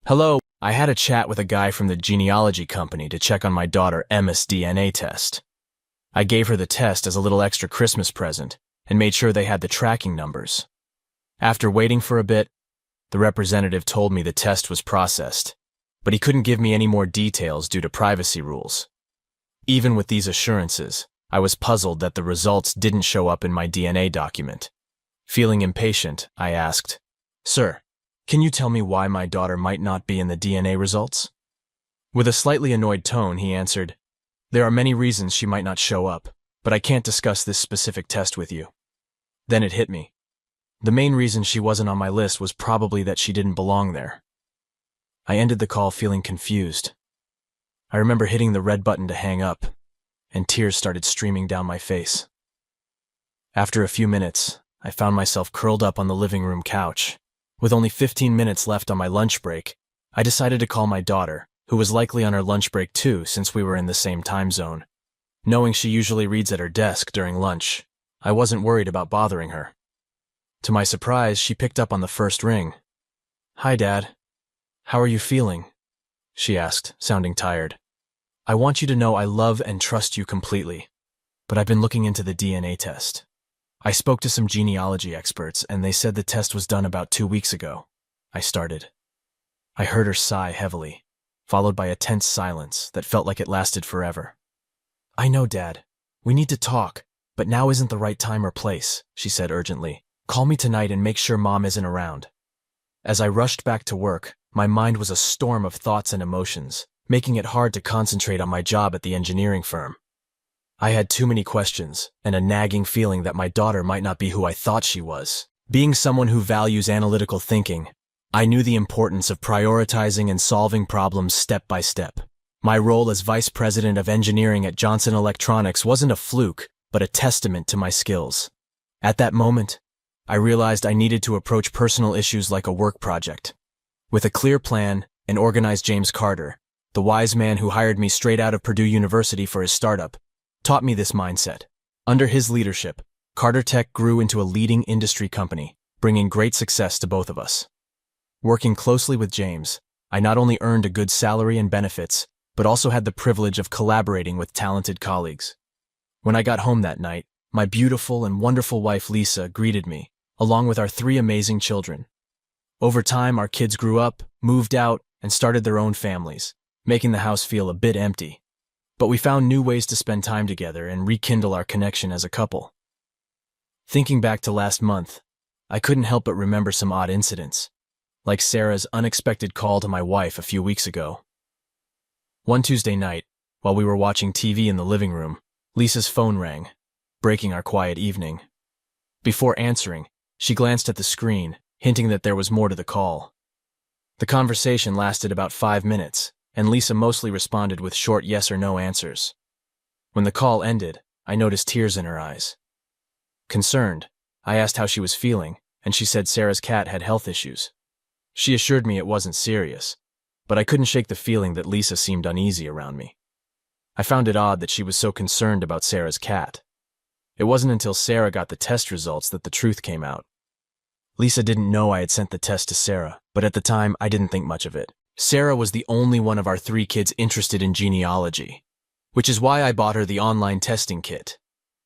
Hello, I had a chat with a guy from the genealogy company to check on my daughter Emma's DNA test. I gave her the test as a little extra Christmas present and made sure they had the tracking numbers. After waiting for a bit, the representative told me the test was processed, but he couldn't give me any more details due to privacy rules. Even with these assurances, I was puzzled that the results didn't show up in my DNA document. Feeling impatient, I asked, "Sir, can you tell me why my daughter might not be in the DNA results?" With a slightly annoyed tone, he answered, "There are many reasons she might not show up, but I can't discuss this specific test with you." Then it hit me. The main reason she wasn't on my list was probably that she didn't belong there. I ended the call feeling confused. I remember hitting the red button to hang up, and tears started streaming down my face. After a few minutes, I found myself curled up on the living room couch. With only 15 minutes left on my lunch break, I decided to call my daughter, who was likely on her lunch break too since we were in the same time zone. Knowing she usually reads at her desk during lunch, I wasn't worried about bothering her. To my surprise, she picked up on the first ring. "Hi, Dad. How are you feeling?" she asked, sounding tired. "I want you to know I love and trust you completely, but I've been looking into the DNA test. I spoke to some genealogy experts, and they said the test was done about 2 weeks ago," I started. I heard her sigh heavily, followed by a tense silence that felt like it lasted forever. "I know, Dad. We need to talk, but now isn't the right time or place," she said urgently. "Call me tonight and make sure Mom isn't around." As I rushed back to work, my mind was a storm of thoughts and emotions, making it hard to concentrate on my job at the engineering firm. I had too many questions and a nagging feeling that my daughter might not be who I thought she was. Being someone who values analytical thinking, I knew the importance of prioritizing and solving problems step by step. My role as vice president of engineering at Johnson Electronics wasn't a fluke, but a testament to my skills. At that moment, I realized I needed to approach personal issues like a work project. With a clear plan and organized James Carter, the wise man who hired me straight out of Purdue University for his startup, taught me this mindset. Under his leadership, Carter Tech grew into a leading industry company, bringing great success to both of us. Working closely with James, I not only earned a good salary and benefits, but also had the privilege of collaborating with talented colleagues. When I got home that night, my beautiful and wonderful wife Lisa greeted me, along with our 3 amazing children. Over time, our kids grew up, moved out, and started their own families, making the house feel a bit empty. But we found new ways to spend time together and rekindle our connection as a couple. Thinking back to last month, I couldn't help but remember some odd incidents, like Sarah's unexpected call to my wife a few weeks ago. One Tuesday night, while we were watching TV in the living room, Lisa's phone rang, breaking our quiet evening. Before answering, she glanced at the screen, hinting that there was more to the call. The conversation lasted about 5 minutes, and Lisa mostly responded with short yes or no answers. When the call ended, I noticed tears in her eyes. Concerned, I asked how she was feeling, and she said Sarah's cat had health issues. She assured me it wasn't serious, but I couldn't shake the feeling that Lisa seemed uneasy around me. I found it odd that she was so concerned about Sarah's cat. It wasn't until Sarah got the test results that the truth came out. Lisa didn't know I had sent the test to Sarah, but at the time I didn't think much of it. Sarah was the only one of our 3 kids interested in genealogy, which is why I bought her the online testing kit.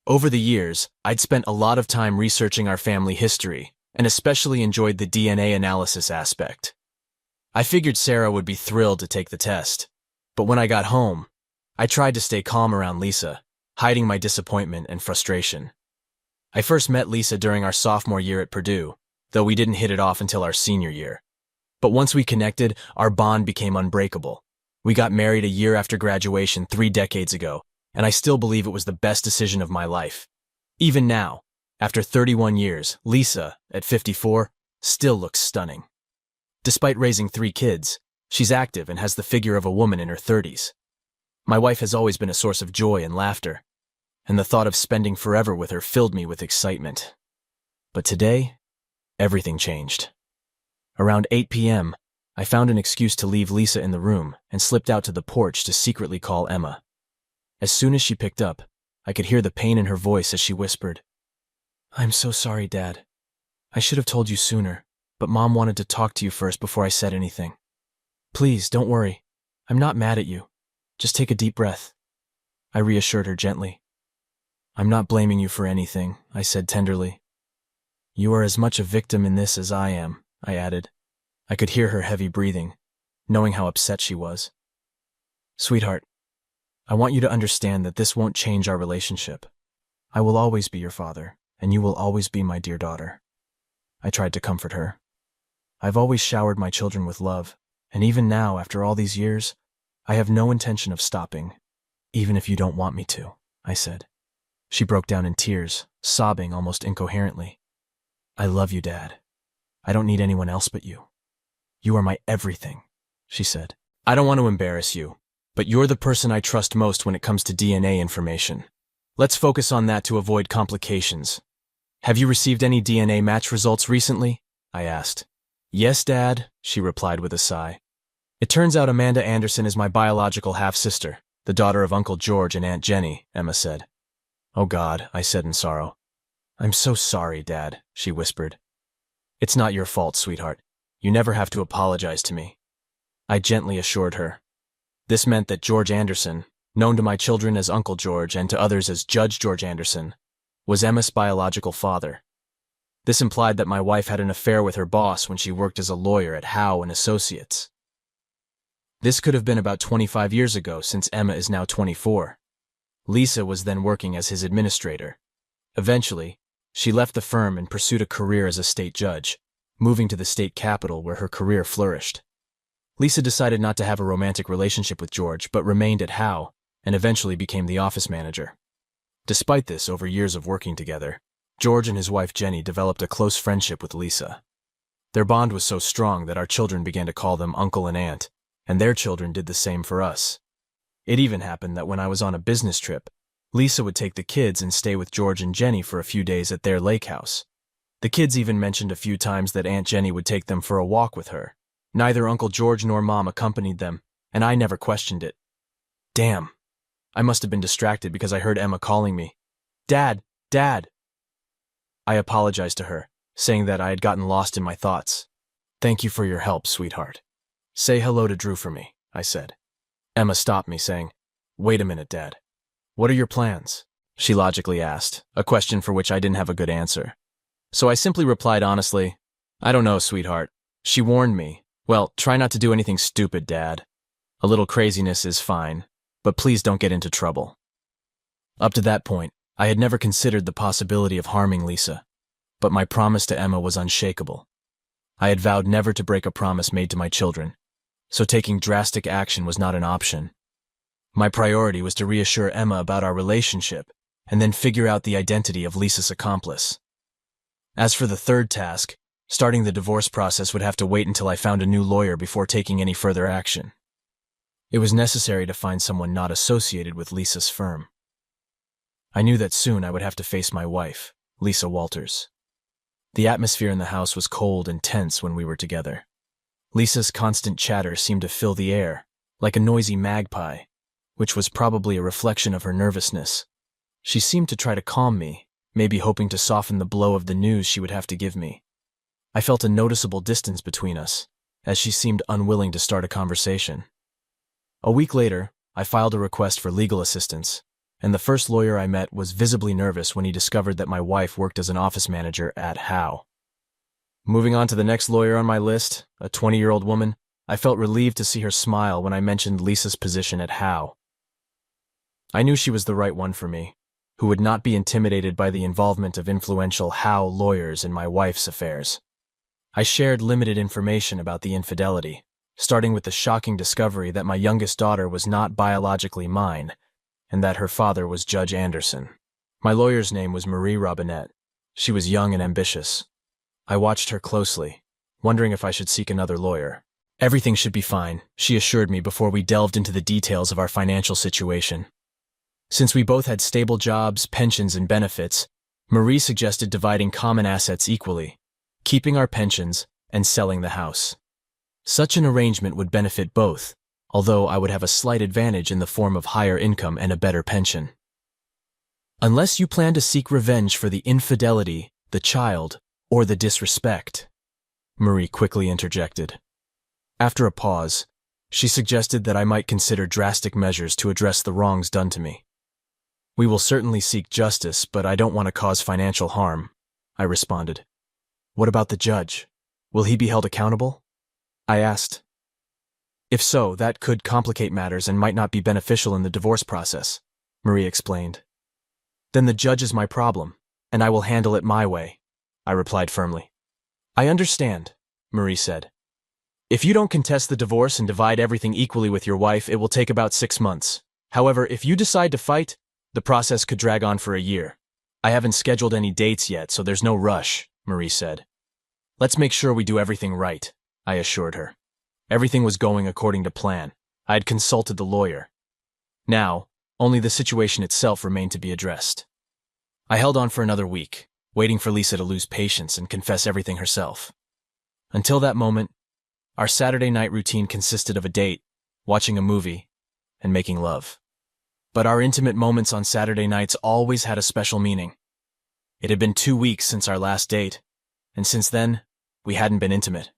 Over the years, I'd spent a lot of time researching our family history, and especially enjoyed the DNA analysis aspect. I figured Sarah would be thrilled to take the test, but when I got home, I tried to stay calm around Lisa, hiding my disappointment and frustration. I first met Lisa during our sophomore year at Purdue, though we didn't hit it off until our senior year. But once we connected, our bond became unbreakable. We got married a year after graduation 3 decades ago, and I still believe it was the best decision of my life. Even now, after 31 years, Lisa, at 54, still looks stunning. Despite raising 3 kids, she's active and has the figure of a woman in her 30s. My wife has always been a source of joy and laughter, and the thought of spending forever with her filled me with excitement. But today, everything changed. Around 8 p.m., I found an excuse to leave Lisa in the room and slipped out to the porch to secretly call Emma. As soon as she picked up, I could hear the pain in her voice as she whispered, "I'm so sorry, Dad. I should have told you sooner, but Mom wanted to talk to you first before I said anything." Please, don't worry. I'm not mad at you. Just take a deep breath. I reassured her gently. I'm not blaming you for anything, I said tenderly. You are as much a victim in this as I am, I added. I could hear her heavy breathing, knowing how upset she was. Sweetheart, I want you to understand that this won't change our relationship. I will always be your father, and you will always be my dear daughter. I tried to comfort her. I've always showered my children with love, and even now, after all these years, I have no intention of stopping, even if you don't want me to, I said. She broke down in tears, sobbing almost incoherently. I love you, Dad. I don't need anyone else but you. You are my everything, she said. I don't want to embarrass you, but you're the person I trust most when it comes to DNA information. Let's focus on that to avoid complications. Have you received any DNA match results recently? I asked. Yes, Dad, she replied with a sigh. It turns out Amanda Anderson is my biological half-sister, the daughter of Uncle George and Aunt Jenny, Emma said. Oh God, I said in sorrow. I'm so sorry, Dad, she whispered. It's not your fault, sweetheart. You never have to apologize to me. I gently assured her. This meant that George Anderson, known to my children as Uncle George and to others as Judge George Anderson, was Emma's biological father. This implied that my wife had an affair with her boss when she worked as a lawyer at Howe and Associates. This could have been about 25 years ago, since Emma is now 24. Lisa was then working as his administrator. Eventually, she left the firm and pursued a career as a state judge, moving to the state capital where her career flourished. Lisa decided not to have a romantic relationship with George, but remained at Howe and eventually became the office manager. Despite this, over years of working together, George and his wife Jenny developed a close friendship with Lisa. Their bond was so strong that our children began to call them uncle and aunt, and their children did the same for us. It even happened that when I was on a business trip, Lisa would take the kids and stay with George and Jenny for a few days at their lake house. The kids even mentioned a few times that Aunt Jenny would take them for a walk with her. Neither Uncle George nor Mom accompanied them, and I never questioned it. Damn. I must have been distracted because I heard Emma calling me. Dad, Dad. I apologized to her, saying that I had gotten lost in my thoughts. Thank you for your help, sweetheart. Say hello to Drew for me, I said. Emma stopped me, saying, Wait a minute, Dad. What are your plans? She logically asked, a question for which I didn't have a good answer. So I simply replied honestly, I don't know, sweetheart. She warned me. Well, try not to do anything stupid, Dad. A little craziness is fine, but please don't get into trouble. Up to that point, I had never considered the possibility of harming Lisa, but my promise to Emma was unshakable. I had vowed never to break a promise made to my children, so taking drastic action was not an option. My priority was to reassure Emma about our relationship and then figure out the identity of Lisa's accomplice. As for the third task, starting the divorce process would have to wait until I found a new lawyer before taking any further action. It was necessary to find someone not associated with Lisa's firm. I knew that soon I would have to face my wife, Lisa Walters. The atmosphere in the house was cold and tense when we were together. Lisa's constant chatter seemed to fill the air, like a noisy magpie, which was probably a reflection of her nervousness. She seemed to try to calm me, maybe hoping to soften the blow of the news she would have to give me. I felt a noticeable distance between us, as she seemed unwilling to start a conversation. A week later, I filed a request for legal assistance, and the first lawyer I met was visibly nervous when he discovered that my wife worked as an office manager at Howe. Moving on to the next lawyer on my list, a 20-year-old woman, I felt relieved to see her smile when I mentioned Lisa's position at Howe. I knew she was the right one for me, who would not be intimidated by the involvement of influential Howe lawyers in my wife's affairs. I shared limited information about the infidelity, starting with the shocking discovery that my youngest daughter was not biologically mine, and that her father was Judge Anderson. My lawyer's name was Marie Robinette. She was young and ambitious. I watched her closely, wondering if I should seek another lawyer. Everything should be fine, she assured me before we delved into the details of our financial situation. Since we both had stable jobs, pensions, and benefits, Marie suggested dividing common assets equally, keeping our pensions and selling the house. Such an arrangement would benefit both, although I would have a slight advantage in the form of higher income and a better pension. Unless you plan to seek revenge for the infidelity, the child, or the disrespect, Marie quickly interjected. After a pause, She suggested that I might consider drastic measures to address the wrongs done to me. We will certainly seek justice, but I don't want to cause financial harm, I responded. What about the judge? Will he be held accountable? I asked. If so, that could complicate matters and might not be beneficial in the divorce process, Marie explained. Then the judge is my problem, and I will handle it my way, I replied firmly. I understand, Marie said. If you don't contest the divorce and divide everything equally with your wife, it will take about 6 months. However, if you decide to fight, the process could drag on for a year. I haven't scheduled any dates yet, so there's no rush, Marie said. Let's make sure we do everything right, I assured her. Everything was going according to plan. I had consulted the lawyer. Now, only the situation itself remained to be addressed. I held on for another week, waiting for Lisa to lose patience and confess everything herself. Until that moment, our Saturday night routine consisted of a date, watching a movie, and making love. But our intimate moments on Saturday nights always had a special meaning. It had been 2 weeks since our last date, and since then, we hadn't been intimate.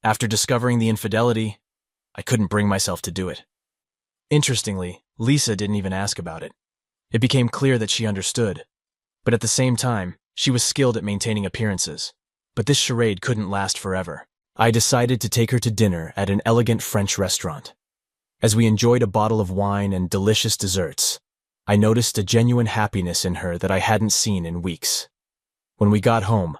After discovering the infidelity, I couldn't bring myself to do it. Interestingly, Lisa didn't even ask about it. It became clear that she understood. But at the same time, she was skilled at maintaining appearances. But this charade couldn't last forever. I decided to take her to dinner at an elegant French restaurant. As we enjoyed a bottle of wine and delicious desserts, I noticed a genuine happiness in her that I hadn't seen in weeks. When we got home,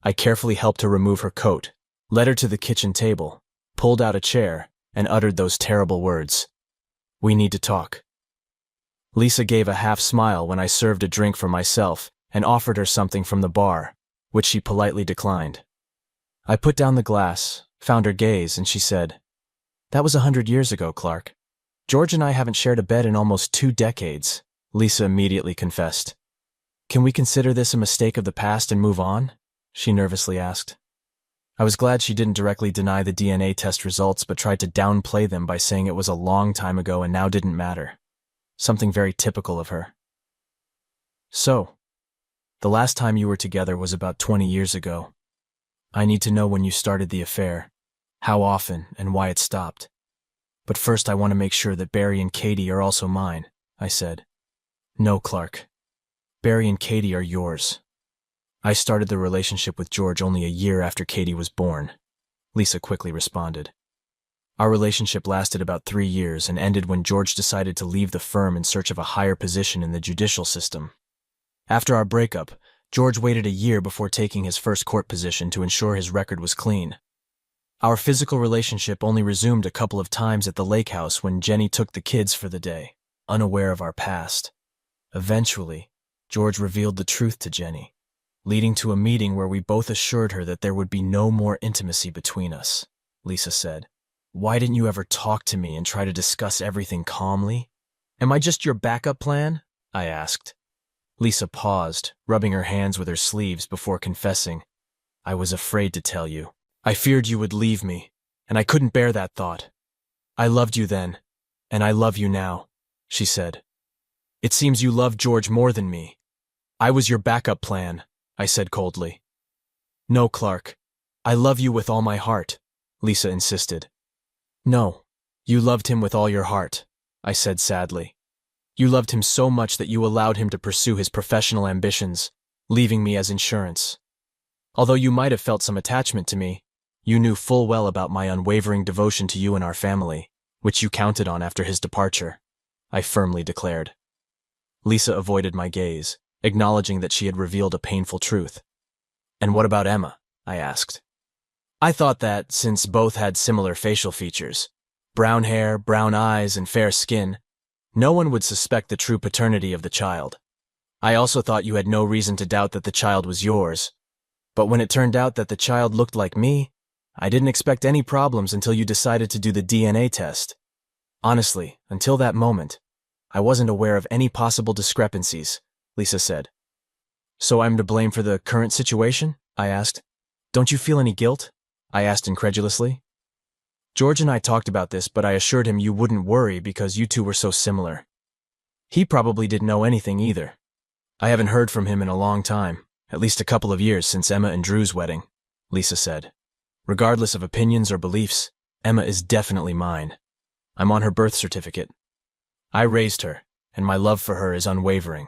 I carefully helped her remove her coat, led her to the kitchen table, pulled out a chair, and uttered those terrible words. We need to talk. Lisa gave a half smile when I served a drink for myself and offered her something from the bar, which she politely declined. I put down the glass, found her gaze, and she said, That was 100 years ago, Clark. George and I haven't shared a bed in almost 2 decades, Lisa immediately confessed. Can we consider this a mistake of the past and move on? She nervously asked. I was glad she didn't directly deny the DNA test results but tried to downplay them by saying it was a long time ago and now didn't matter. Something very typical of her. So, the last time you were together was about 20 years ago. I need to know when you started the affair, how often, and why it stopped. But first I want to make sure that Barry and Katie are also mine, I said. No, Clark. Barry and Katie are yours. I started the relationship with George only a year after Katie was born, Lisa quickly responded. Our relationship lasted about 3 years and ended when George decided to leave the firm in search of a higher position in the judicial system. After our breakup, George waited a year before taking his first court position to ensure his record was clean. Our physical relationship only resumed a couple of times at the lake house when Jenny took the kids for the day, unaware of our past. Eventually, George revealed the truth to Jenny, leading to a meeting where we both assured her that there would be no more intimacy between us, Lisa said. Why didn't you ever talk to me and try to discuss everything calmly? Am I just your backup plan? I asked. Lisa paused, rubbing her hands with her sleeves before confessing. I was afraid to tell you. I feared you would leave me, and I couldn't bear that thought. I loved you then, and I love you now, she said. It seems you love George more than me. I was your backup plan, I said coldly. No, Clark. I love you with all my heart, Lisa insisted. No, you loved him with all your heart, I said sadly. You loved him so much that you allowed him to pursue his professional ambitions, leaving me as insurance. Although you might have felt some attachment to me, you knew full well about my unwavering devotion to you and our family, which you counted on after his departure, I firmly declared. Lisa avoided my gaze, acknowledging that she had revealed a painful truth. And what about Emma? I asked. I thought that, since both had similar facial features, brown hair, brown eyes, and fair skin, no one would suspect the true paternity of the child. I also thought you had no reason to doubt that the child was yours. But when it turned out that the child looked like me, I didn't expect any problems until you decided to do the DNA test. Honestly, until that moment, I wasn't aware of any possible discrepancies, Lisa said. So I'm to blame for the current situation? I asked. Don't you feel any guilt? I asked incredulously. George and I talked about this, but I assured him you wouldn't worry because you two were so similar. He probably didn't know anything either. I haven't heard from him in a long time, at least a couple of years since Emma and Drew's wedding, Lisa said. Regardless of opinions or beliefs, Emma is definitely mine. I'm on her birth certificate. I raised her, and my love for her is unwavering.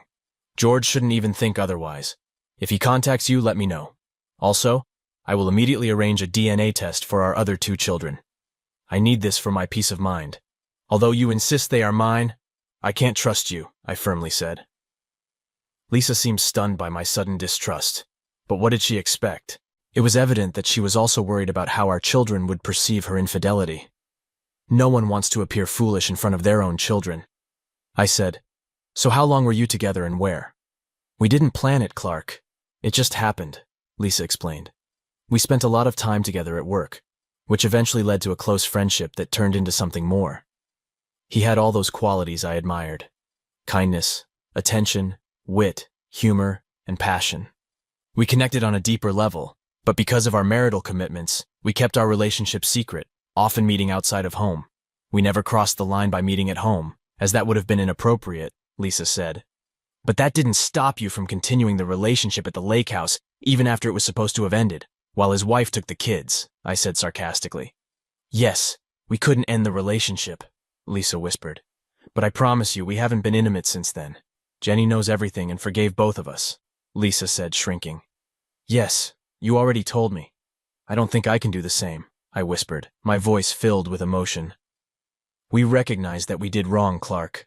George shouldn't even think otherwise. If he contacts you, let me know. Also, I will immediately arrange a DNA test for our other 2 children. I need this for my peace of mind. Although you insist they are mine, I can't trust you, I firmly said. Lisa seemed stunned by my sudden distrust. But what did she expect? It was evident that she was also worried about how our children would perceive her infidelity. No one wants to appear foolish in front of their own children. I said, "So how long were you together and where?" "We didn't plan it, Clark. It just happened," Lisa explained. "We spent a lot of time together at work, which eventually led to a close friendship that turned into something more. He had all those qualities I admired: kindness, attention, wit, humor, and passion. We connected on a deeper level, but because of our marital commitments, we kept our relationship secret, often meeting outside of home. We never crossed the line by meeting at home, as that would have been inappropriate," Lisa said. "But that didn't stop you from continuing the relationship at the lake house, even after it was supposed to have ended, while his wife took the kids," I said sarcastically. "Yes, we couldn't end the relationship," Lisa whispered. "But I promise you we haven't been intimate since then. Jenny knows everything and forgave both of us," Lisa said, shrinking. "Yes, you already told me. I don't think I can do the same," I whispered, my voice filled with emotion. "We recognize that we did wrong, Clark.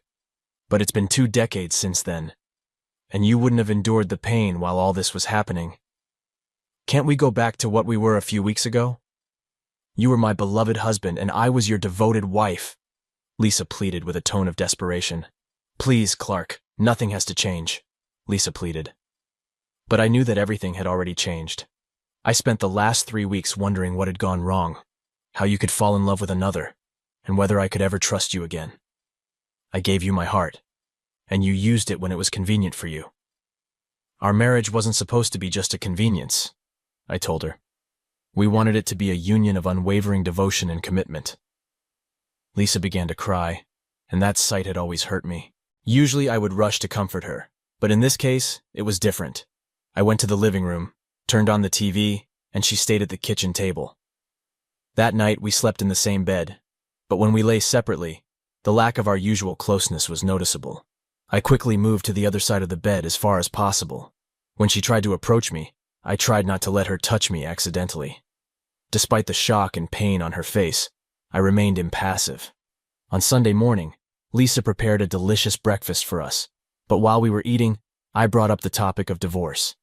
But it's been 2 decades since then, and you wouldn't have endured the pain while all this was happening. Can't we go back to what we were a few weeks ago? You were my beloved husband and I was your devoted wife," Lisa pleaded with a tone of desperation. "Please, Clark, nothing has to change," Lisa pleaded. But I knew that everything had already changed. I spent the last 3 weeks wondering what had gone wrong, how you could fall in love with another, and whether I could ever trust you again. I gave you my heart, and you used it when it was convenient for you. Our marriage wasn't supposed to be just a convenience," I told her. "We wanted it to be a union of unwavering devotion and commitment." Lisa began to cry, and that sight had always hurt me. Usually I would rush to comfort her, but in this case, it was different. I went to the living room, turned on the TV, and she stayed at the kitchen table. That night we slept in the same bed, but when we lay separately, the lack of our usual closeness was noticeable. I quickly moved to the other side of the bed as far as possible. When she tried to approach me, I tried not to let her touch me accidentally. Despite the shock and pain on her face, I remained impassive. On Sunday morning, Lisa prepared a delicious breakfast for us, but while we were eating, I brought up the topic of divorce.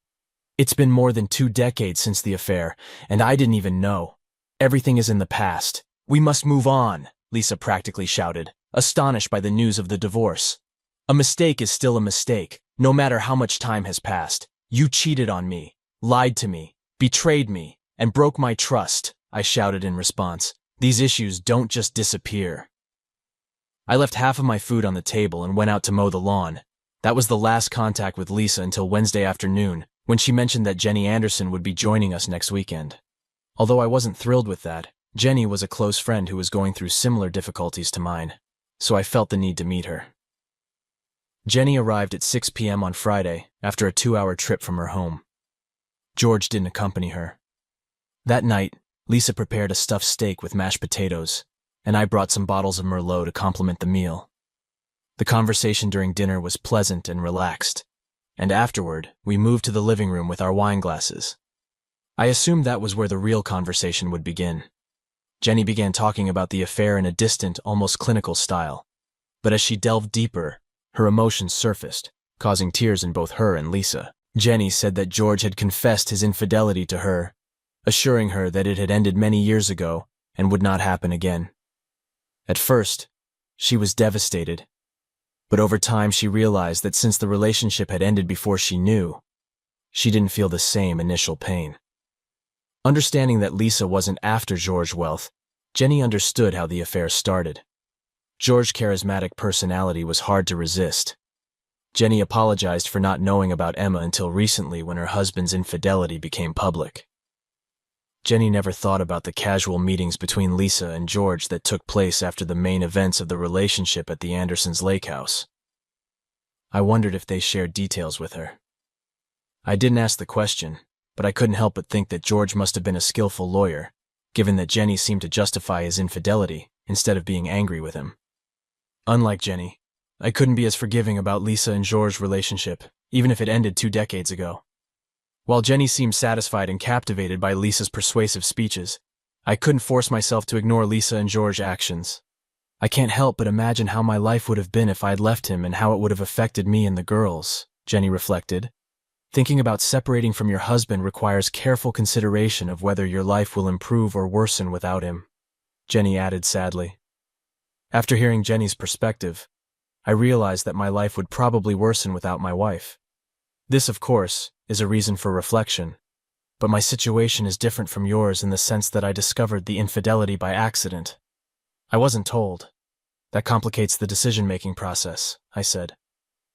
"It's been more than 2 decades since the affair, and I didn't even know. Everything is in the past. We must move on," Lisa practically shouted, astonished by the news of the divorce. "A mistake is still a mistake, no matter how much time has passed. You cheated on me, lied to me, betrayed me, and broke my trust," I shouted in response. "These issues don't just disappear." I left half of my food on the table and went out to mow the lawn. That was the last contact with Lisa until Wednesday afternoon, when she mentioned that Jenny Anderson would be joining us next weekend. Although I wasn't thrilled with that, Jenny was a close friend who was going through similar difficulties to mine, so I felt the need to meet her. Jenny arrived at 6 p.m. on Friday after a 2-hour trip from her home. George didn't accompany her. That night, Lisa prepared a stuffed steak with mashed potatoes, and I brought some bottles of Merlot to complement the meal. The conversation during dinner was pleasant and relaxed, and afterward, we moved to the living room with our wine glasses. I assumed that was where the real conversation would begin. Jenny began talking about the affair in a distant, almost clinical style, but as she delved deeper, her emotions surfaced, causing tears in both her and Lisa. Jenny said that George had confessed his infidelity to her, assuring her that it had ended many years ago and would not happen again. At first, she was devastated, but over time she realized that since the relationship had ended before she knew, she didn't feel the same initial pain. Understanding that Lisa wasn't after George's wealth, Jenny understood how the affair started. George's charismatic personality was hard to resist. Jenny apologized for not knowing about Emma until recently when her husband's infidelity became public. Jenny never thought about the casual meetings between Lisa and George that took place after the main events of the relationship at the Andersons' lake house. I wondered if they shared details with her. I didn't ask the question, but I couldn't help but think that George must have been a skillful lawyer, given that Jenny seemed to justify his infidelity instead of being angry with him. Unlike Jenny, I couldn't be as forgiving about Lisa and George's relationship, even if it ended 2 decades ago. While Jenny seemed satisfied and captivated by Lisa's persuasive speeches, I couldn't force myself to ignore Lisa and George's actions. I can't help but imagine how my life would have been if I had left him and how it would have affected me and the girls, Jenny reflected. Thinking about separating from your husband requires careful consideration of whether your life will improve or worsen without him, Jenny added sadly. After hearing Jenny's perspective, I realized that my life would probably worsen without my wife. This, of course, is a reason for reflection, but my situation is different from yours in the sense that I discovered the infidelity by accident. I wasn't told. That complicates the decision-making process, I said.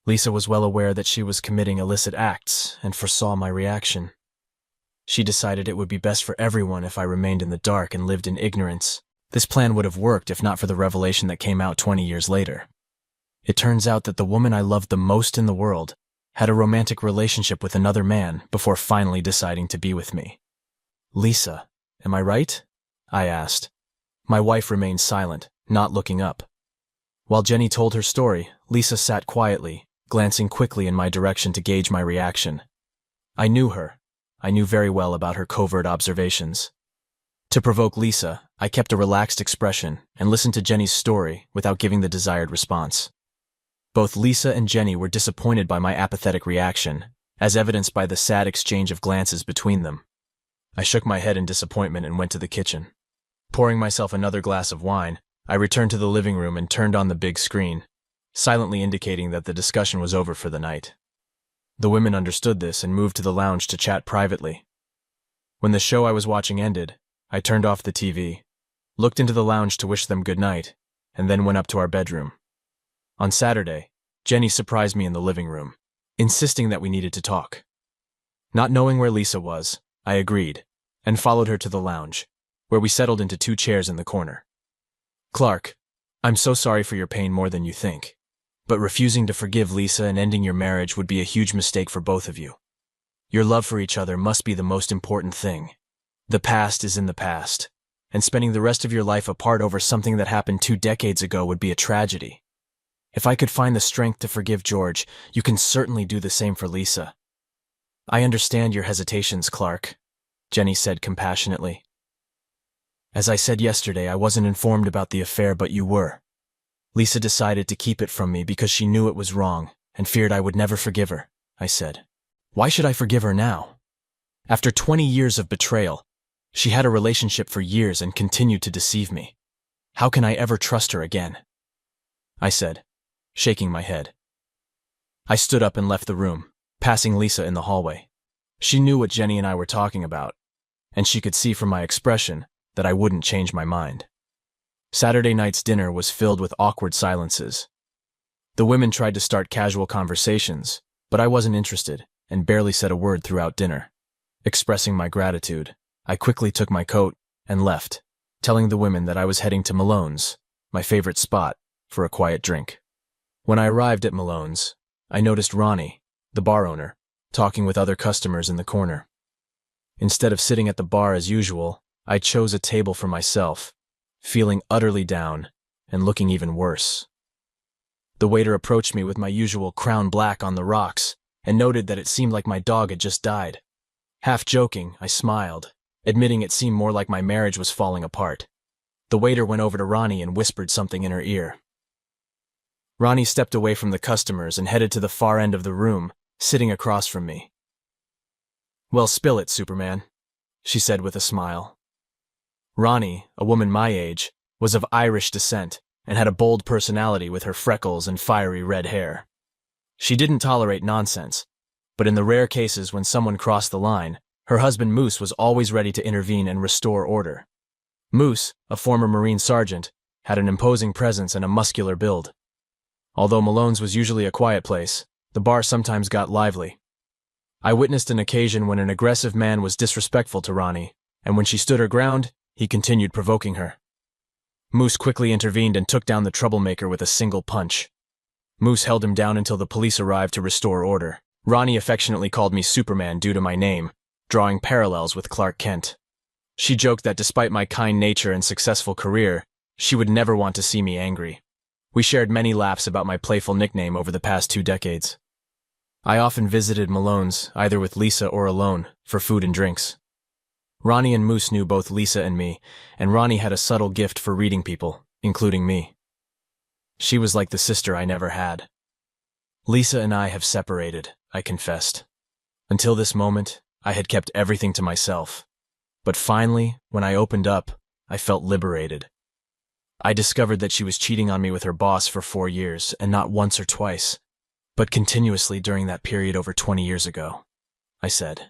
Lisa was well aware that she was committing illicit acts and foresaw my reaction. She decided it would be best for everyone if I remained in the dark and lived in ignorance. This plan would have worked if not for the revelation that came out 20 years later. It turns out that the woman I loved the most in the world had a romantic relationship with another man before finally deciding to be with me. Lisa, am I right? I asked. My wife remained silent, not looking up. While Jenny told her story, Lisa sat quietly, glancing quickly in my direction to gauge my reaction. I knew her. I knew very well about her covert observations. To provoke Lisa, I kept a relaxed expression and listened to Jenny's story without giving the desired response. Both Lisa and Jenny were disappointed by my apathetic reaction, as evidenced by the sad exchange of glances between them. I shook my head in disappointment and went to the kitchen. Pouring myself another glass of wine, I returned to the living room and turned on the big screen, silently indicating that the discussion was over for the night. The women understood this and moved to the lounge to chat privately. When the show I was watching ended, I turned off the TV, looked into the lounge to wish them good night, and then went up to our bedroom. On Saturday, Jenny surprised me in the living room, insisting that we needed to talk. Not knowing where Lisa was, I agreed, and followed her to the lounge, where we settled into 2 chairs in the corner. Clark, I'm so sorry for your pain more than you think, but refusing to forgive Lisa and ending your marriage would be a huge mistake for both of you. Your love for each other must be the most important thing. The past is in the past, and spending the rest of your life apart over something that happened 2 decades ago would be a tragedy. If I could find the strength to forgive George, you can certainly do the same for Lisa. I understand your hesitations, Clark, Jenny said compassionately. As I said yesterday, I wasn't informed about the affair, but you were. Lisa decided to keep it from me because she knew it was wrong and feared I would never forgive her, I said. Why should I forgive her now? After 20 years of betrayal, she had a relationship for years and continued to deceive me. How can I ever trust her again? I said, shaking my head. I stood up and left the room, passing Lisa in the hallway. She knew what Jenny and I were talking about, and she could see from my expression that I wouldn't change my mind. Saturday night's dinner was filled with awkward silences. The women tried to start casual conversations, but I wasn't interested and barely said a word throughout dinner. Expressing my gratitude, I quickly took my coat and left, telling the women that I was heading to Malone's, my favorite spot, for a quiet drink. When I arrived at Malone's, I noticed Ronnie, the bar owner, talking with other customers in the corner. Instead of sitting at the bar as usual, I chose a table for myself, feeling utterly down and looking even worse. The waiter approached me with my usual Crown Black on the rocks and noted that it seemed like my dog had just died. Half joking, I smiled, admitting it seemed more like my marriage was falling apart. The waiter went over to Ronnie and whispered something in her ear. Ronnie stepped away from the customers and headed to the far end of the room, sitting across from me. "Well, spill it, Superman," she said with a smile. Ronnie, a woman my age, was of Irish descent and had a bold personality with her freckles and fiery red hair. She didn't tolerate nonsense, but in the rare cases when someone crossed the line, her husband Moose was always ready to intervene and restore order. Moose, a former Marine sergeant, had an imposing presence and a muscular build. Although Malone's was usually a quiet place, the bar sometimes got lively. I witnessed an occasion when an aggressive man was disrespectful to Ronnie, and when she stood her ground, he continued provoking her. Moose quickly intervened and took down the troublemaker with a single punch. Moose held him down until the police arrived to restore order. Ronnie affectionately called me Superman due to my name, drawing parallels with Clark Kent. She joked that despite my kind nature and successful career, She would never want to see me angry. We shared many laughs about my playful nickname over the past 2 decades. I often visited Malone's, either with Lisa or alone, for food and drinks. Ronnie and Moose knew both Lisa and me, and Ronnie had a subtle gift for reading people, including me. She was like the sister I never had. Lisa and I have separated, I confessed. Until this moment, I had kept everything to myself. But finally, when I opened up, I felt liberated. I discovered that she was cheating on me with her boss for 4 years, and not once or twice, but continuously during that period over 20 years ago, I said.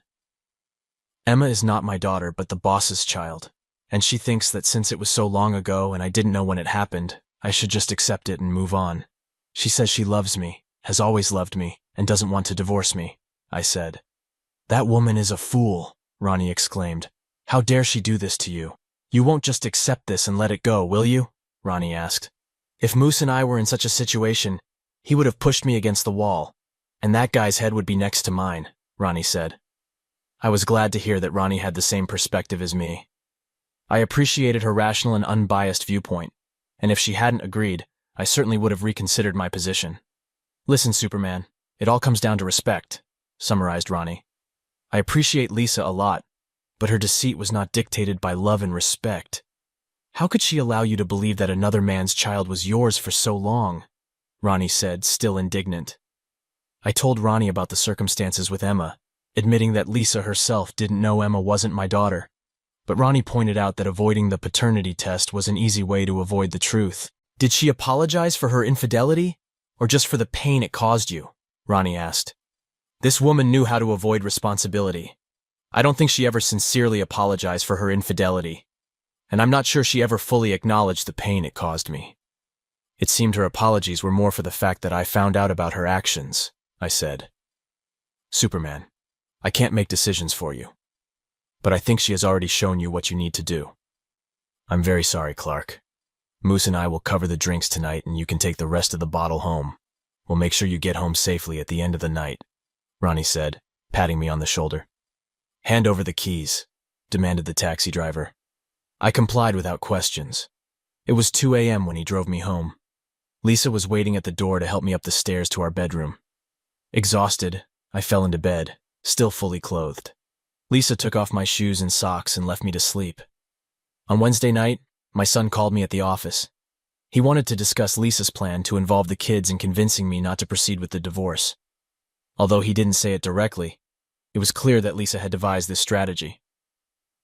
Emma is not my daughter, but the boss's child, and she thinks that since it was so long ago and I didn't know when it happened, I should just accept it and move on. She says she loves me, has always loved me, and doesn't want to divorce me, I said. That woman is a fool, Ronnie exclaimed. How dare she do this to you? You won't just accept this and let it go, will you? Ronnie asked. If Moose and I were in such a situation, he would have pushed me against the wall, and that guy's head would be next to mine, Ronnie said. I was glad to hear that Ronnie had the same perspective as me. I appreciated her rational and unbiased viewpoint, and if she hadn't agreed, I certainly would have reconsidered my position. Listen, Superman, it all comes down to respect, summarized Ronnie. I appreciate Lisa a lot, but her deceit was not dictated by love and respect. How could she allow you to believe that another man's child was yours for so long? Ronnie said, still indignant. I told Ronnie about the circumstances with Emma, admitting that Lisa herself didn't know Emma wasn't my daughter. But Ronnie pointed out that avoiding the paternity test was an easy way to avoid the truth. Did she apologize for her infidelity, or just for the pain it caused you? Ronnie asked. This woman knew how to avoid responsibility. I don't think she ever sincerely apologized for her infidelity, and I'm not sure she ever fully acknowledged the pain it caused me. It seemed her apologies were more for the fact that I found out about her actions, I said. Superman, I can't make decisions for you, but I think she has already shown you what you need to do. I'm very sorry, Clark. Moose and I will cover the drinks tonight and you can take the rest of the bottle home. We'll make sure you get home safely at the end of the night, Ronnie said, patting me on the shoulder. Hand over the keys, demanded the taxi driver. I complied without questions. It was 2 a.m. when he drove me home. Lisa was waiting at the door to help me up the stairs to our bedroom. Exhausted, I fell into bed, still fully clothed. Lisa took off my shoes and socks and left me to sleep. On Wednesday night, my son called me at the office. He wanted to discuss Lisa's plan to involve the kids in convincing me not to proceed with the divorce. Although he didn't say it directly, it was clear that Lisa had devised this strategy.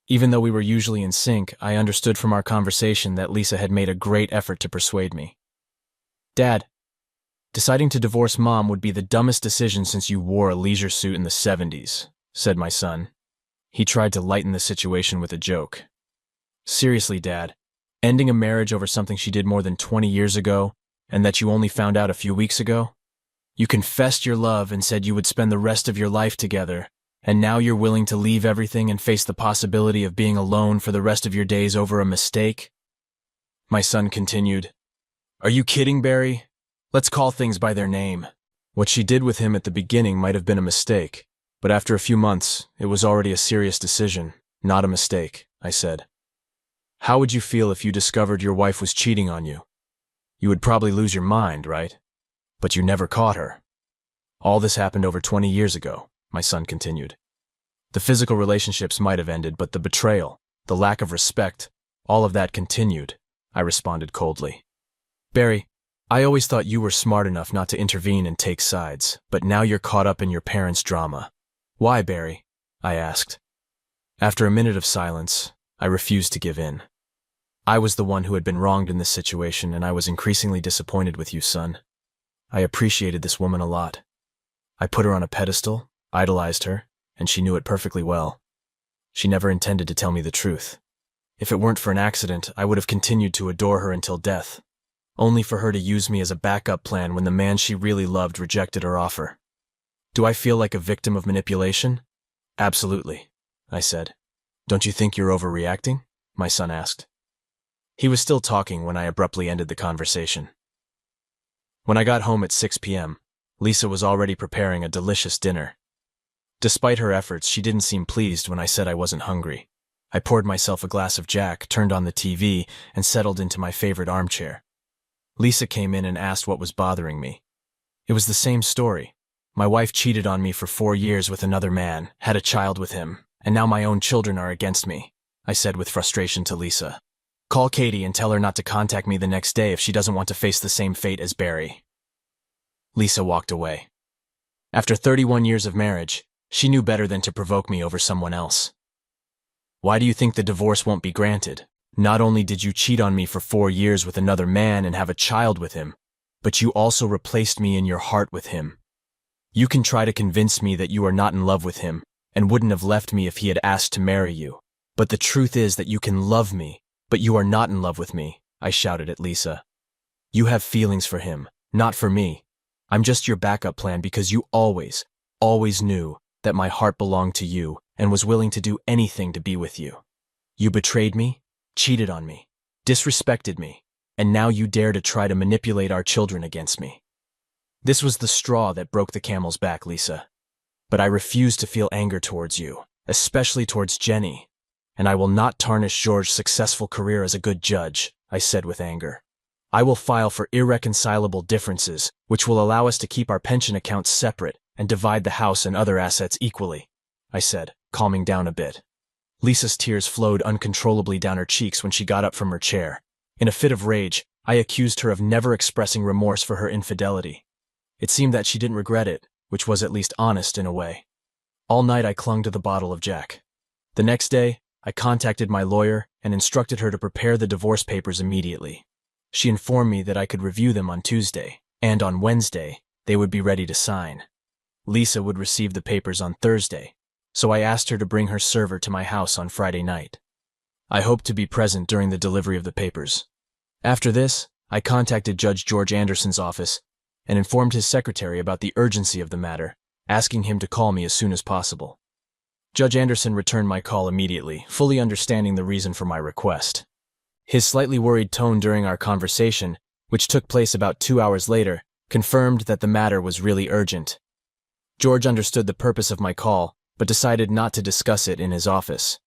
Even though we were usually in sync, I understood from our conversation that Lisa had made a great effort to persuade me. Dad, deciding to divorce Mom would be the dumbest decision since you wore a leisure suit in the 70s, said my son. He tried to lighten the situation with a joke. Seriously, Dad, ending a marriage over something she did more than 20 years ago, and that you only found out a few weeks ago? You confessed your love and said you would spend the rest of your life together, and now you're willing to leave everything and face the possibility of being alone for the rest of your days over a mistake? My son continued, Are you kidding, Barry? Let's call things by their name. What she did with him at the beginning might have been a mistake, but after a few months, it was already a serious decision, not a mistake, I said. How would you feel if you discovered your wife was cheating on you? You would probably lose your mind, right? But you never caught her. All this happened over 20 years ago, my son continued. The physical relationships might have ended, but the betrayal, the lack of respect, all of that continued, I responded coldly. Barry, I always thought you were smart enough not to intervene and take sides, but now you're caught up in your parents' drama. Why, Barry? I asked. After a minute of silence, I refused to give in. I was the one who had been wronged in this situation, and I was increasingly disappointed with you, son. I appreciated this woman a lot. I put her on a pedestal, idolized her, and she knew it perfectly well. She never intended to tell me the truth. If it weren't for an accident, I would have continued to adore her until death, only for her to use me as a backup plan when the man she really loved rejected her offer. Do I feel like a victim of manipulation? Absolutely, I said. Don't you think you're overreacting? My son asked. He was still talking when I abruptly ended the conversation. When I got home at 6 p.m., Lisa was already preparing a delicious dinner. Despite her efforts, she didn't seem pleased when I said I wasn't hungry. I poured myself a glass of Jack, turned on the TV, and settled into my favorite armchair. Lisa came in and asked what was bothering me. It was the same story. My wife cheated on me for 4 years with another man, had a child with him, and now my own children are against me, I said with frustration to Lisa. Call Katie and tell her not to contact me the next day if she doesn't want to face the same fate as Barry. Lisa walked away. After 31 years of marriage, she knew better than to provoke me over someone else. Why do you think the divorce won't be granted? Not only did you cheat on me for 4 years with another man and have a child with him, but you also replaced me in your heart with him. You can try to convince me that you are not in love with him and wouldn't have left me if he had asked to marry you. But the truth is that you can love me, but you are not in love with me, I shouted at Lisa. You have feelings for him, not for me. I'm just your backup plan because you always knew that my heart belonged to you and was willing to do anything to be with you. You betrayed me, cheated on me, disrespected me, and now you dare to try to manipulate our children against me. This was the straw that broke the camel's back, Lisa. But I refuse to feel anger towards you, especially towards Jenny, and I will not tarnish George's successful career as a good judge, I said with anger. I will file for irreconcilable differences, which will allow us to keep our pension accounts separate and divide the house and other assets equally, I said, calming down a bit. Lisa's tears flowed uncontrollably down her cheeks when she got up from her chair. In a fit of rage, I accused her of never expressing remorse for her infidelity. It seemed that she didn't regret it, which was at least honest in a way. All night I clung to the bottle of Jack. The next day, I contacted my lawyer and instructed her to prepare the divorce papers immediately. She informed me that I could review them on Tuesday, and on Wednesday, they would be ready to sign. Lisa would receive the papers on Thursday, so I asked her to bring her server to my house on Friday night. I hoped to be present during the delivery of the papers. After this, I contacted Judge George Anderson's office and informed his secretary about the urgency of the matter, asking him to call me as soon as possible. Judge Anderson returned my call immediately, fully understanding the reason for my request. His slightly worried tone during our conversation, which took place about 2 hours later, confirmed that the matter was really urgent. George understood the purpose of my call, but decided not to discuss it in his office.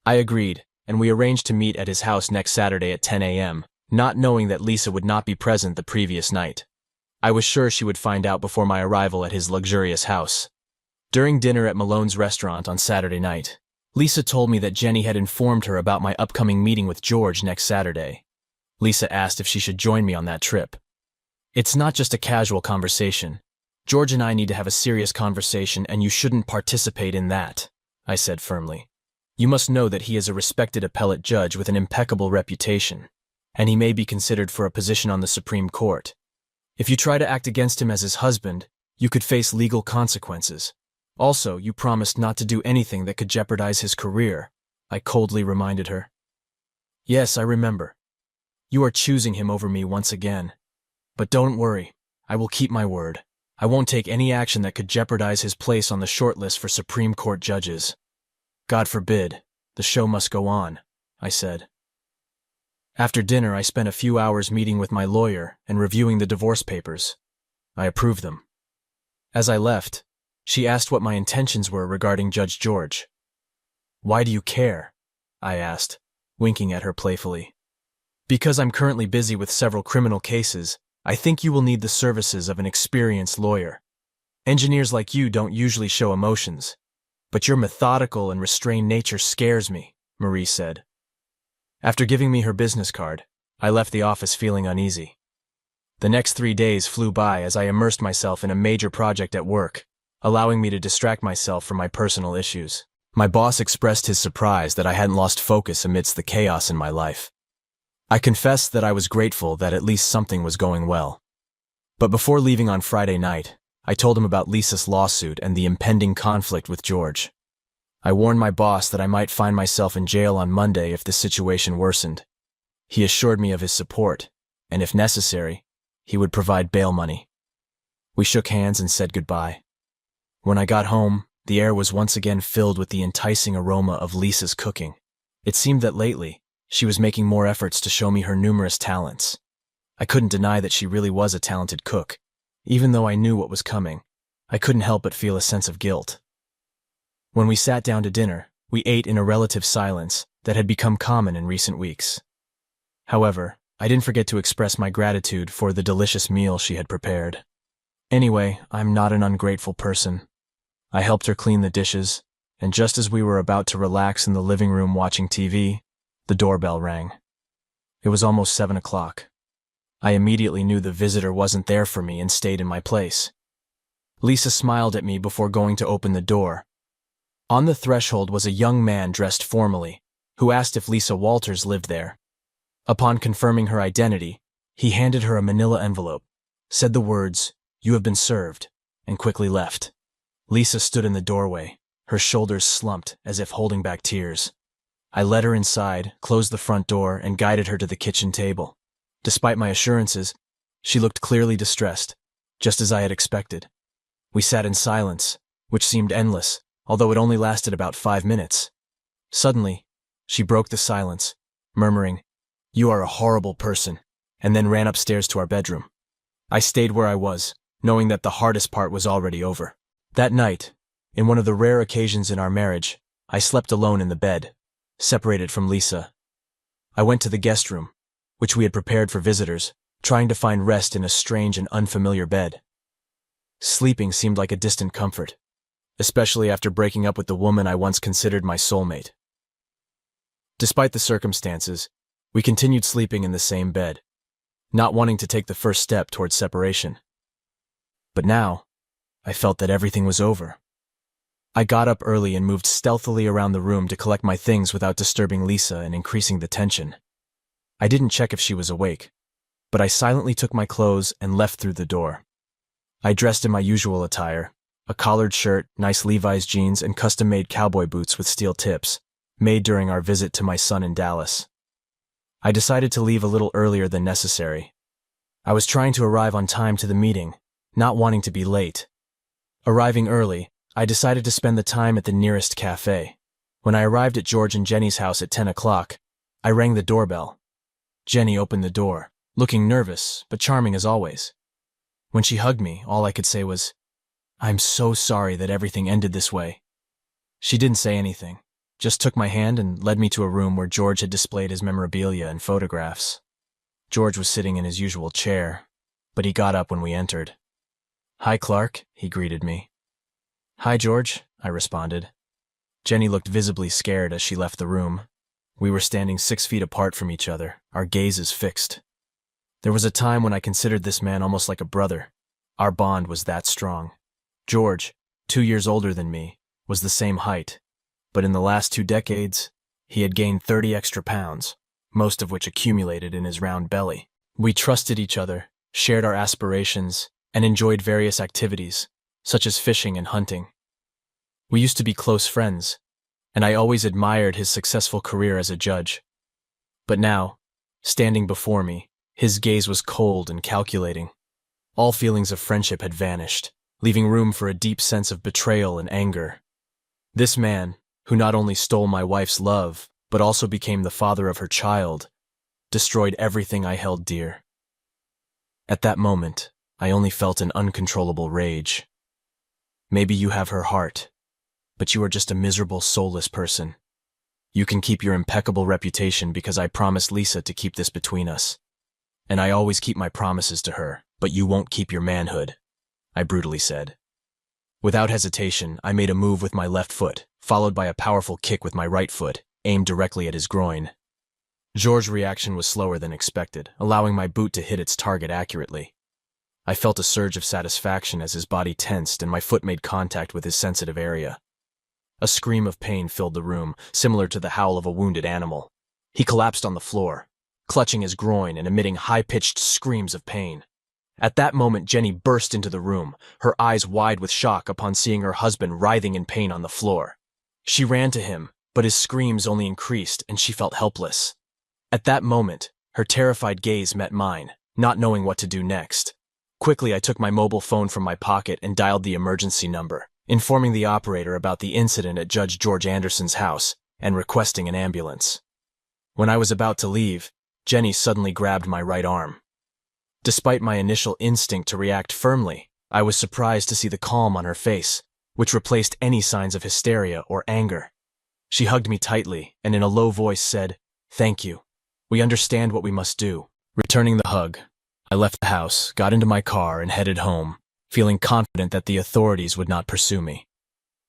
I agreed, and we arranged to meet at his house next Saturday at 10 a.m., not knowing that Lisa would not be present the previous night. I was sure she would find out before my arrival at his luxurious house. During dinner at Malone's restaurant on Saturday night, Lisa told me that Jenny had informed her about my upcoming meeting with George next Saturday. Lisa asked if she should join me on that trip. It's not just a casual conversation. George and I need to have a serious conversation, and you shouldn't participate in that, I said firmly. You must know that he is a respected appellate judge with an impeccable reputation, and he may be considered for a position on the Supreme Court. If you try to act against him as his husband, you could face legal consequences. Also, you promised not to do anything that could jeopardize his career, I coldly reminded her. Yes, I remember. You are choosing him over me once again. But don't worry, I will keep my word. I won't take any action that could jeopardize his place on the shortlist for Supreme Court judges. God forbid, the show must go on, I said. After dinner, I spent a few hours meeting with my lawyer and reviewing the divorce papers. I approved them. As I left, she asked what my intentions were regarding Judge George. Why do you care? I asked, winking at her playfully. Because I'm currently busy with several criminal cases, I think you will need the services of an experienced lawyer. Engineers like you don't usually show emotions, but your methodical and restrained nature scares me, Marie said. After giving me her business card, I left the office feeling uneasy. The next 3 days flew by as I immersed myself in a major project at work, allowing me to distract myself from my personal issues. My boss expressed his surprise that I hadn't lost focus amidst the chaos in my life. I confessed that I was grateful that at least something was going well. But before leaving on Friday night, I told him about Lisa's lawsuit and the impending conflict with George. I warned my boss that I might find myself in jail on Monday if the situation worsened. He assured me of his support, and if necessary, he would provide bail money. We shook hands and said goodbye. When I got home, the air was once again filled with the enticing aroma of Lisa's cooking. It seemed that lately, she was making more efforts to show me her numerous talents. I couldn't deny that she really was a talented cook. Even though I knew what was coming, I couldn't help but feel a sense of guilt. When we sat down to dinner, We ate in a relative silence that had become common in recent weeks. However, I didn't forget to express my gratitude for the delicious meal she had prepared. Anyway, I'm not an ungrateful person. I helped her clean the dishes, and just as we were about to relax in the living room watching TV, the doorbell rang. It was almost 7 o'clock. I immediately knew the visitor wasn't there for me and stayed in my place. Lisa smiled at me before going to open the door. On the threshold was a young man dressed formally, who asked if Lisa Walters lived there. Upon confirming her identity, he handed her a manila envelope, said the words, "You have been served," and quickly left. Lisa stood in the doorway, her shoulders slumped as if holding back tears. I led her inside, closed the front door, and guided her to the kitchen table. Despite my assurances, she looked clearly distressed, just as I had expected. We sat in silence, which seemed endless, although it only lasted about 5 minutes. Suddenly, she broke the silence, murmuring, "You are a horrible person," and then ran upstairs to our bedroom. I stayed where I was, knowing that the hardest part was already over. That night, in one of the rare occasions in our marriage, I slept alone in the bed, separated from Lisa. I went to the guest room, which we had prepared for visitors, trying to find rest in a strange and unfamiliar bed. Sleeping seemed like a distant comfort, especially after breaking up with the woman I once considered my soulmate. Despite the circumstances, we continued sleeping in the same bed, not wanting to take the first step towards separation. But now, I felt that everything was over. I got up early and moved stealthily around the room to collect my things without disturbing Lisa and increasing the tension. I didn't check if she was awake, but I silently took my clothes and left through the door. I dressed in my usual attire, a collared shirt, nice Levi's jeans, and custom-made cowboy boots with steel tips, made during our visit to my son in Dallas. I decided to leave a little earlier than necessary. I was trying to arrive on time to the meeting, not wanting to be late. Arriving early, I decided to spend the time at the nearest cafe. When I arrived at George and Jenny's house at 10 o'clock, I rang the doorbell. Jenny opened the door, looking nervous, but charming as always. When she hugged me, all I could say was, "I'm so sorry that everything ended this way." She didn't say anything, just took my hand and led me to a room where George had displayed his memorabilia and photographs. George was sitting in his usual chair, but he got up when we entered. "Hi, Clark," he greeted me. "Hi, George," I responded. Jenny looked visibly scared as she left the room. We were standing 6 feet apart from each other, our gazes fixed. There was a time when I considered this man almost like a brother. Our bond was that strong. George, 2 years older than me, was the same height, but in the last 2 decades, he had gained 30 extra pounds, most of which accumulated in his round belly. We trusted each other, shared our aspirations, and enjoyed various activities, such as fishing and hunting. We used to be close friends, and I always admired his successful career as a judge. But now, standing before me, his gaze was cold and calculating. All feelings of friendship had vanished, leaving room for a deep sense of betrayal and anger. This man, who not only stole my wife's love, but also became the father of her child, destroyed everything I held dear. At that moment, I only felt an uncontrollable rage. Maybe you have her heart, but you are just a miserable, soulless person. You can keep your impeccable reputation because I promised Lisa to keep this between us. And I always keep my promises to her, but you won't keep your manhood, I brutally said. Without hesitation, I made a move with my left foot, followed by a powerful kick with my right foot, aimed directly at his groin. George's reaction was slower than expected, allowing my boot to hit its target accurately. I felt a surge of satisfaction as his body tensed and my foot made contact with his sensitive area. A scream of pain filled the room, similar to the howl of a wounded animal. He collapsed on the floor, clutching his groin and emitting high-pitched screams of pain. At that moment, Jenny burst into the room, her eyes wide with shock upon seeing her husband writhing in pain on the floor. She ran to him, but his screams only increased and she felt helpless. At that moment, her terrified gaze met mine, not knowing what to do next. Quickly, I took my mobile phone from my pocket and dialed the emergency number, informing the operator about the incident at Judge George Anderson's house and requesting an ambulance. When I was about to leave, Jenny suddenly grabbed my right arm. Despite my initial instinct to react firmly, I was surprised to see the calm on her face, which replaced any signs of hysteria or anger. She hugged me tightly and in a low voice said, "Thank you. We understand what we must do." Returning the hug, I left the house, got into my car, and headed home, feeling confident that the authorities would not pursue me.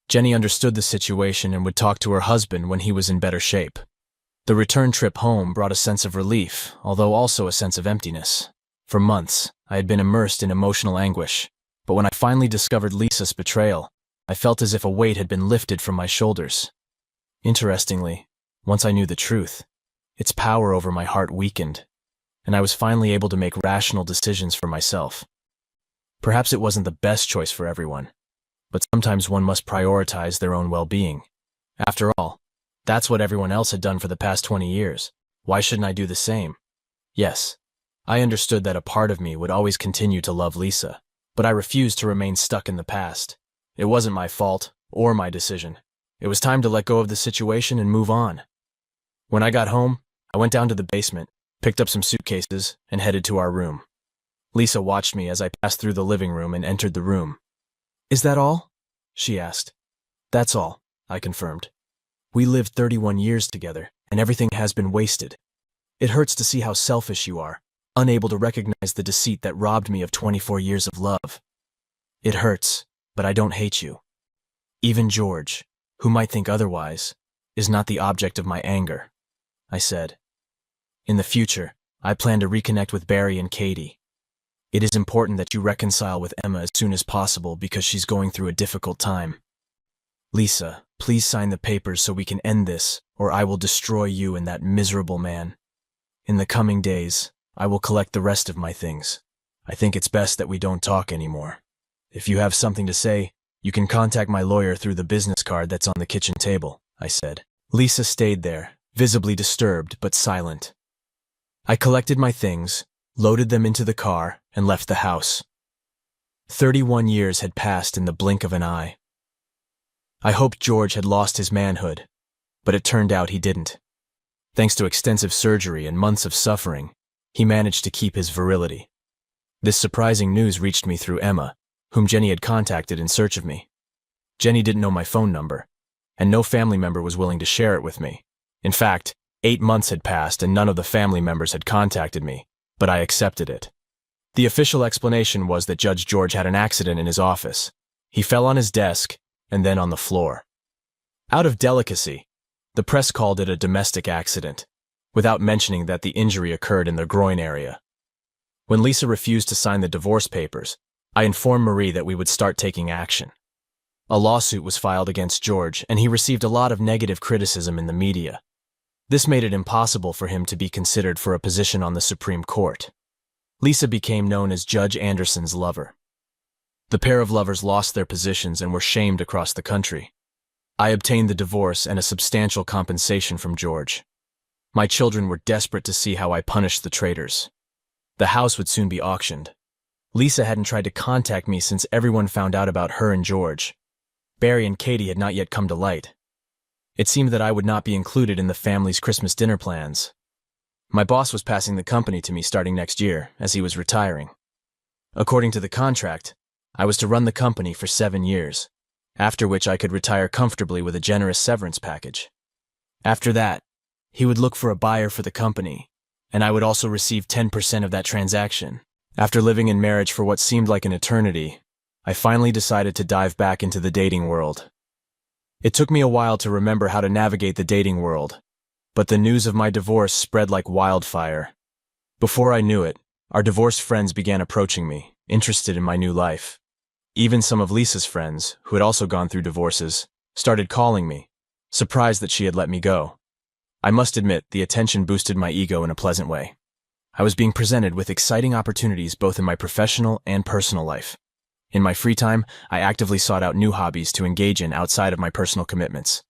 Jenny understood the situation and would talk to her husband when he was in better shape. The return trip home brought a sense of relief, although also a sense of emptiness. For months, I had been immersed in emotional anguish, but when I finally discovered Lisa's betrayal, I felt as if a weight had been lifted from my shoulders. Interestingly, once I knew the truth, its power over my heart weakened, and I was finally able to make rational decisions for myself. Perhaps it wasn't the best choice for everyone, but sometimes one must prioritize their own well-being. After all, that's what everyone else had done for the past 20 years. Why shouldn't I do the same? Yes, I understood that a part of me would always continue to love Lisa, but I refused to remain stuck in the past. It wasn't my fault or my decision. It was time to let go of the situation and move on. When I got home, I went down to the basement, picked up some suitcases, and headed to our room. Lisa watched me as I passed through the living room and entered the room. "Is that all?" she asked. "That's all," I confirmed. "We lived 31 years together, and everything has been wasted. It hurts to see how selfish you are, unable to recognize the deceit that robbed me of 24 years of love. It hurts, but I don't hate you. Even George, who might think otherwise, is not the object of my anger," I said. "In the future, I plan to reconnect with Barry and Katie. It is important that you reconcile with Emma as soon as possible because she's going through a difficult time. Lisa, please sign the papers so we can end this, or I will destroy you and that miserable man. In the coming days, I will collect the rest of my things. I think it's best that we don't talk anymore. If you have something to say, you can contact my lawyer through the business card that's on the kitchen table," I said. Lisa stayed there, visibly disturbed but silent. I collected my things, loaded them into the car, and left the house. 31 years had passed in the blink of an eye. I hoped George had lost his manhood, but it turned out he didn't. Thanks to extensive surgery and months of suffering, he managed to keep his virility. This surprising news reached me through Emma, whom Jenny had contacted in search of me. Jenny didn't know my phone number, and no family member was willing to share it with me. In fact, 8 months had passed and none of the family members had contacted me, but I accepted it. The official explanation was that Judge George had an accident in his office. He fell on his desk and then on the floor. Out of delicacy, the press called it a domestic accident, without mentioning that the injury occurred in the groin area. When Lisa refused to sign the divorce papers, I informed Marie that we would start taking action. A lawsuit was filed against George, and he received a lot of negative criticism in the media. This made it impossible for him to be considered for a position on the Supreme Court. Lisa became known as Judge Anderson's lover. The pair of lovers lost their positions and were shamed across the country. I obtained the divorce and a substantial compensation from George. My children were desperate to see how I punished the traitors. The house would soon be auctioned. Lisa hadn't tried to contact me since everyone found out about her and George. Barry and Katie had not yet come to light. It seemed that I would not be included in the family's Christmas dinner plans. My boss was passing the company to me starting next year, as he was retiring. According to the contract, I was to run the company for 7 years, after which I could retire comfortably with a generous severance package. After that, he would look for a buyer for the company, and I would also receive 10% of that transaction. After living in marriage for what seemed like an eternity, I finally decided to dive back into the dating world. It took me a while to remember how to navigate the dating world, but the news of my divorce spread like wildfire. Before I knew it, our divorced friends began approaching me, interested in my new life. Even some of Lisa's friends, who had also gone through divorces, started calling me, surprised that she had let me go. I must admit, the attention boosted my ego in a pleasant way. I was being presented with exciting opportunities both in my professional and personal life. In my free time, I actively sought out new hobbies to engage in outside of my personal commitments.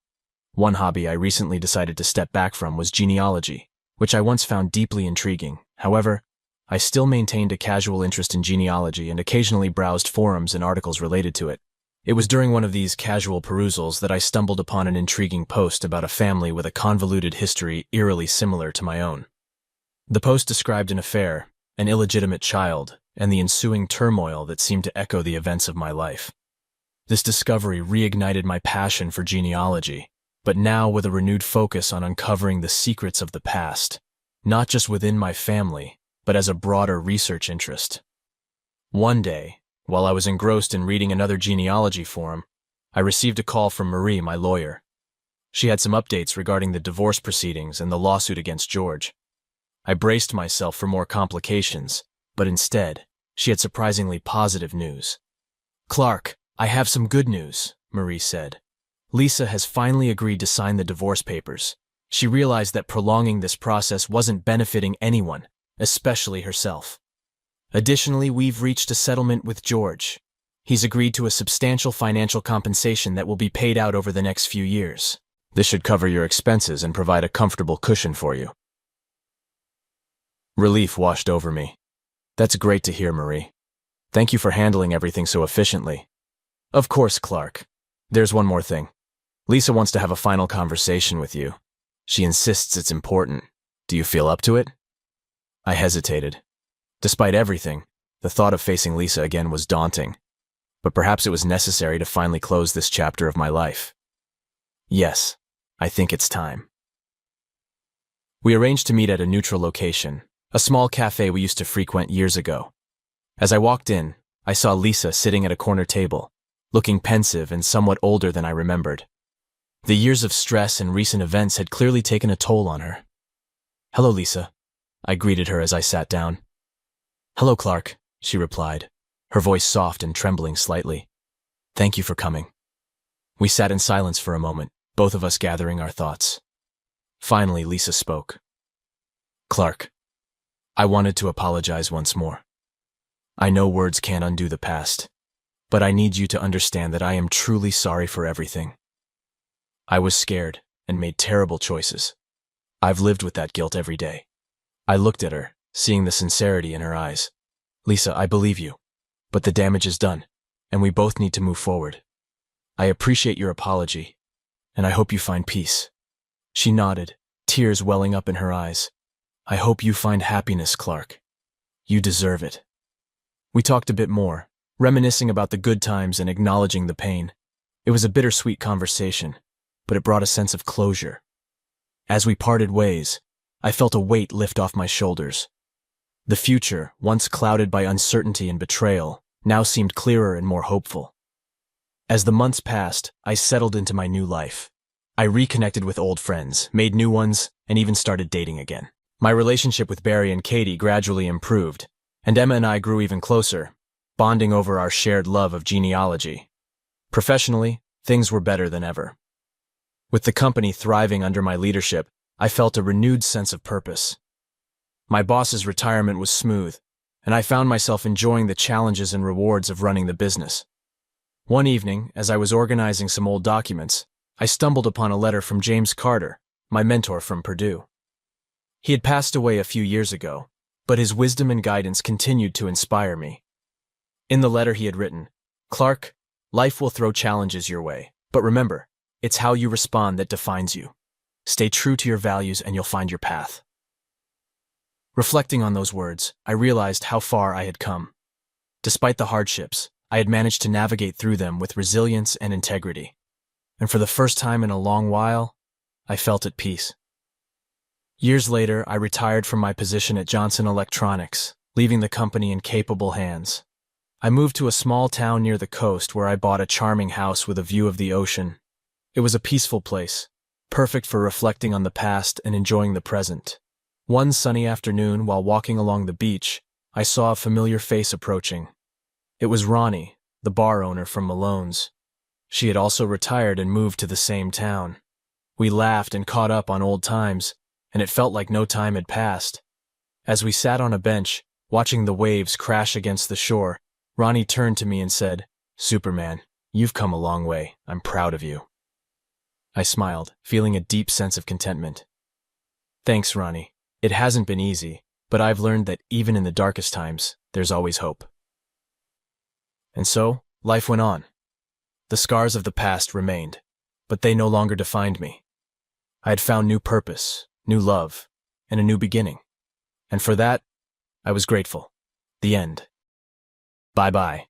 One hobby I recently decided to step back from was genealogy, which I once found deeply intriguing. However, I still maintained a casual interest in genealogy and occasionally browsed forums and articles related to it. It was during one of these casual perusals that I stumbled upon an intriguing post about a family with a convoluted history eerily similar to my own. The post described an affair, an illegitimate child, and the ensuing turmoil that seemed to echo the events of my life. This discovery reignited my passion for genealogy, but now with a renewed focus on uncovering the secrets of the past, not just within my family, but as a broader research interest. One day, while I was engrossed in reading another genealogy forum, I received a call from Marie, my lawyer. She had some updates regarding the divorce proceedings and the lawsuit against George. I braced myself for more complications, but instead, she had surprisingly positive news. "Clark, I have some good news," Marie said. "Lisa has finally agreed to sign the divorce papers. She realized that prolonging this process wasn't benefiting anyone, especially herself. Additionally, we've reached a settlement with George. He's agreed to a substantial financial compensation that will be paid out over the next few years. This should cover your expenses and provide a comfortable cushion for you." Relief washed over me. "That's great to hear, Marie. Thank you for handling everything so efficiently." "Of course, Clark. There's one more thing. Lisa wants to have a final conversation with you. She insists it's important. Do you feel up to it?" I hesitated. Despite everything, the thought of facing Lisa again was daunting, but perhaps it was necessary to finally close this chapter of my life. "Yes, I think it's time." We arranged to meet at a neutral location, a small cafe we used to frequent years ago. As I walked in, I saw Lisa sitting at a corner table, looking pensive and somewhat older than I remembered. The years of stress and recent events had clearly taken a toll on her. "Hello, Lisa," I greeted her as I sat down. "Hello, Clark," she replied, her voice soft and trembling slightly. "Thank you for coming." We sat in silence for a moment, both of us gathering our thoughts. Finally, Lisa spoke. "Clark, I wanted to apologize once more. I know words can't undo the past, but I need you to understand that I am truly sorry for everything. I was scared and made terrible choices. I've lived with that guilt every day." I looked at her, seeing the sincerity in her eyes. "Lisa, I believe you, but the damage is done, and we both need to move forward. I appreciate your apology, and I hope you find peace." She nodded, tears welling up in her eyes. "I hope you find happiness, Clark. You deserve it." We talked a bit more, reminiscing about the good times and acknowledging the pain. It was a bittersweet conversation, but it brought a sense of closure. As we parted ways, I felt a weight lift off my shoulders. The future, once clouded by uncertainty and betrayal, now seemed clearer and more hopeful. As the months passed, I settled into my new life. I reconnected with old friends, made new ones, and even started dating again. My relationship with Barry and Katie gradually improved, and Emma and I grew even closer, bonding over our shared love of genealogy. Professionally, things were better than ever. With the company thriving under my leadership, I felt a renewed sense of purpose. My boss's retirement was smooth, and I found myself enjoying the challenges and rewards of running the business. One evening, as I was organizing some old documents, I stumbled upon a letter from James Carter, my mentor from Purdue. He had passed away a few years ago, but his wisdom and guidance continued to inspire me. In the letter he had written, "Clark, life will throw challenges your way, but remember, it's how you respond that defines you. Stay true to your values and you'll find your path." Reflecting on those words, I realized how far I had come. Despite the hardships, I had managed to navigate through them with resilience and integrity. And for the first time in a long while, I felt at peace. Years later, I retired from my position at Johnson Electronics, leaving the company in capable hands. I moved to a small town near the coast where I bought a charming house with a view of the ocean. It was a peaceful place, perfect for reflecting on the past and enjoying the present. One sunny afternoon, while walking along the beach, I saw a familiar face approaching. It was Ronnie, the bar owner from Malone's. She had also retired and moved to the same town. We laughed and caught up on old times, and it felt like no time had passed. As we sat on a bench, watching the waves crash against the shore, Ronnie turned to me and said, "Superman, you've come a long way. I'm proud of you." I smiled, feeling a deep sense of contentment. "Thanks, Ronnie. It hasn't been easy, but I've learned that even in the darkest times, there's always hope." And so, life went on. The scars of the past remained, but they no longer defined me. I had found new purpose, new love, and a new beginning. And for that, I was grateful. The end. Bye-bye.